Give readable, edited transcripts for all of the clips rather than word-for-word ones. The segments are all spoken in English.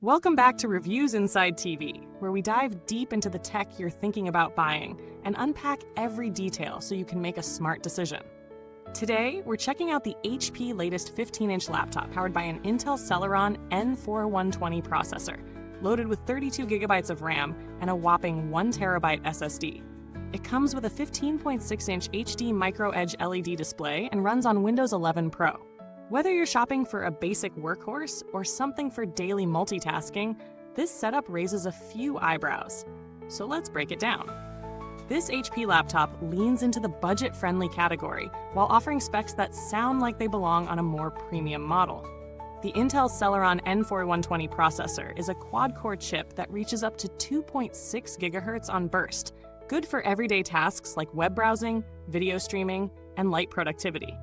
Welcome back to Reviews Inside TV, where we dive deep into the tech you're thinking about buying and unpack every detail so you can make a smart decision. Today, we're checking out the HP latest 15-inch laptop powered by an Intel Celeron N4120 processor, loaded with 32 gigabytes of RAM and a whopping 1 terabyte SSD. It comes with a 15.6-inch HD micro edge LED display and runs on Windows 11 Pro. Whether you're shopping for a basic workhorse or something for daily multitasking, this setup raises a few eyebrows. So let's break it down. This HP laptop leans into the budget-friendly category while offering specs that sound like they belong on a more premium model. The Intel Celeron N4120 processor is a quad-core chip that reaches up to 2.6 GHz on burst, good for everyday tasks like web browsing, video streaming, and light productivity.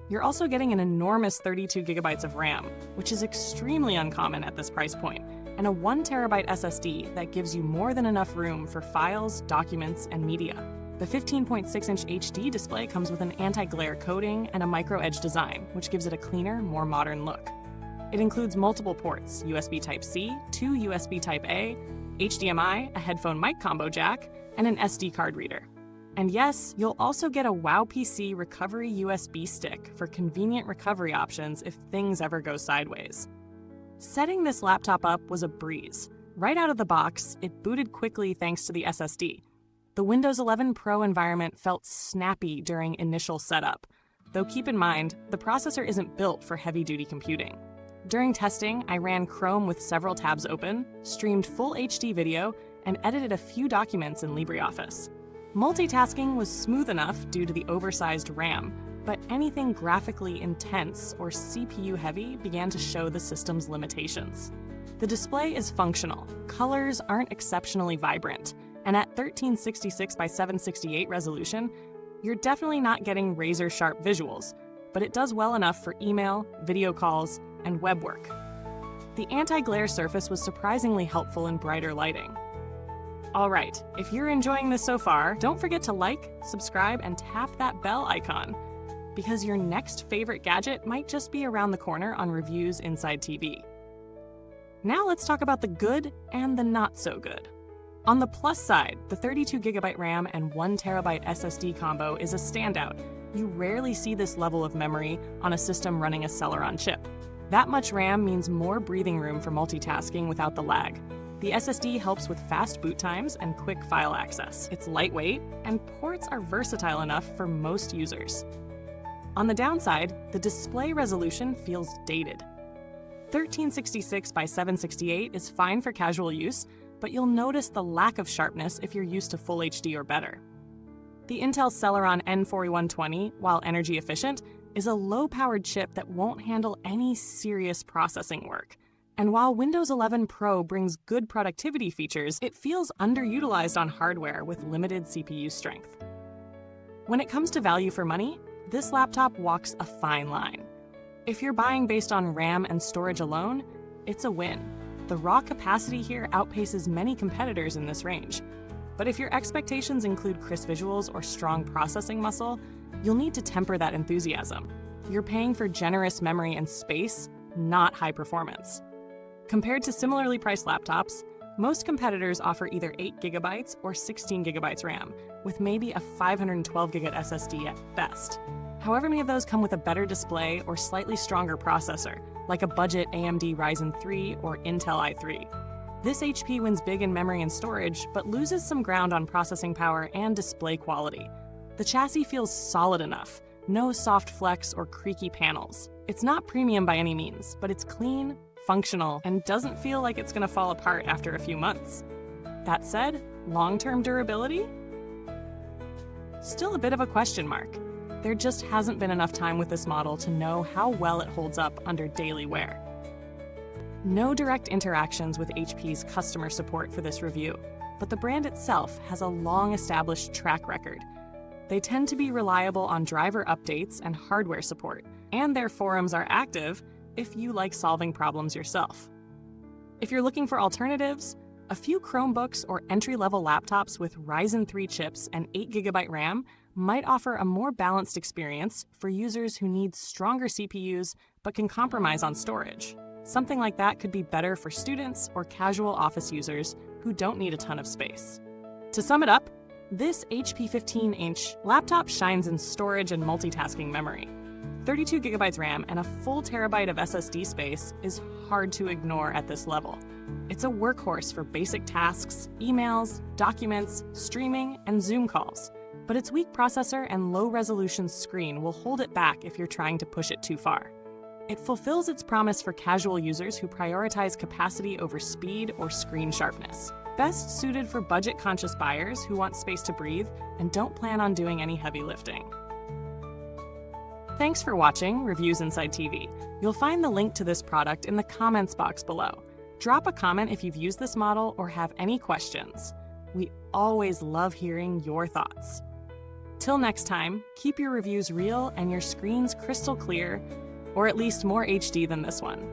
You're also getting an enormous 32 gigabytes of RAM, which is extremely uncommon at this price point, and a 1 terabyte SSD that gives you more than enough room for files, documents, and media. The 15.6-inch HD display comes with an anti-glare coating and a micro-edge design, which gives it a cleaner, more modern look. It includes multiple ports, USB Type-C, 2 USB Type-A, HDMI, a headphone mic combo jack, and an SD card reader. And yes, you'll also get a WOWPC recovery USB stick for convenient recovery options if things ever go sideways. Setting this laptop up was a breeze. Right out of the box, it booted quickly thanks to the SSD. The Windows 11 Pro environment felt snappy during initial setup, though keep in mind, the processor isn't built for heavy-duty computing. During testing, I ran Chrome with several tabs open, streamed full HD video, and edited a few documents in LibreOffice. Multitasking was smooth enough due to the oversized RAM, but anything graphically intense or CPU-heavy began to show the system's limitations. The display is functional, colors aren't exceptionally vibrant, and at 1366 by 768 resolution, you're definitely not getting razor-sharp visuals, but it does well enough for email, video calls, and web work. The anti-glare surface was surprisingly helpful in brighter lighting. Alright, if you're enjoying this so far, don't forget to like, subscribe, and tap that bell icon, because your next favorite gadget might just be around the corner on Reviews Inside TV. Now let's talk about the good and the not so good. On the plus side, the 32 gigabyte RAM and 1 terabyte SSD combo is a standout. You rarely see this level of memory on a system running a Celeron chip. That much RAM means more breathing room for multitasking without the lag. The SSD helps with fast boot times and quick file access. It's lightweight, and ports are versatile enough for most users. On the downside, the display resolution feels dated. 1366 by 768 is fine for casual use, but you'll notice the lack of sharpness if you're used to Full HD or better. The Intel Celeron N4120, while energy efficient, is a low-powered chip that won't handle any serious processing work. And while Windows 11 Pro brings good productivity features, it feels underutilized on hardware with limited CPU strength. When it comes to value for money, this laptop walks a fine line. If you're buying based on RAM and storage alone, it's a win. The raw capacity here outpaces many competitors in this range. But if your expectations include crisp visuals or strong processing muscle, you'll need to temper that enthusiasm. You're paying for generous memory and space, not high performance. Compared to similarly priced laptops, most competitors offer either 8 gigabytes or 16 gigabytes RAM, with maybe a 512 GB SSD at best. However, many of those come with a better display or slightly stronger processor, like a budget AMD Ryzen 3 or Intel i3. This HP wins big in memory and storage, but loses some ground on processing power and display quality. The chassis feels solid enough, no soft flex or creaky panels. It's not premium by any means, but it's clean, functional, and doesn't feel like it's going to fall apart after a few months. That said, long-term durability? Still a bit of a question mark. There just hasn't been enough time with this model to know how well it holds up under daily wear. No direct interactions with HP's customer support for this review, but the brand itself has a long-established track record. They tend to be reliable on driver updates and hardware support, and their forums are active if you like solving problems yourself. If you're looking for alternatives, a few Chromebooks or entry-level laptops with Ryzen 3 chips and 8 GB RAM might offer a more balanced experience for users who need stronger CPUs but can compromise on storage. Something like that could be better for students or casual office users who don't need a ton of space. To sum it up, this HP 15-inch laptop shines in storage and multitasking memory. 32 gigabytes RAM and a full terabyte of SSD space is hard to ignore at this level. It's a workhorse for basic tasks, emails, documents, streaming, and Zoom calls. But its weak processor and low-resolution screen will hold it back if you're trying to push it too far. It fulfills its promise for casual users who prioritize capacity over speed or screen sharpness. Best suited for budget-conscious buyers who want space to breathe and don't plan on doing any heavy lifting. Thanks for watching Reviews Inside TV. You'll find the link to this product in the comments box below. Drop a comment if you've used this model or have any questions. We always love hearing your thoughts. Till next time, keep your reviews real and your screens crystal clear, or at least more HD than this one.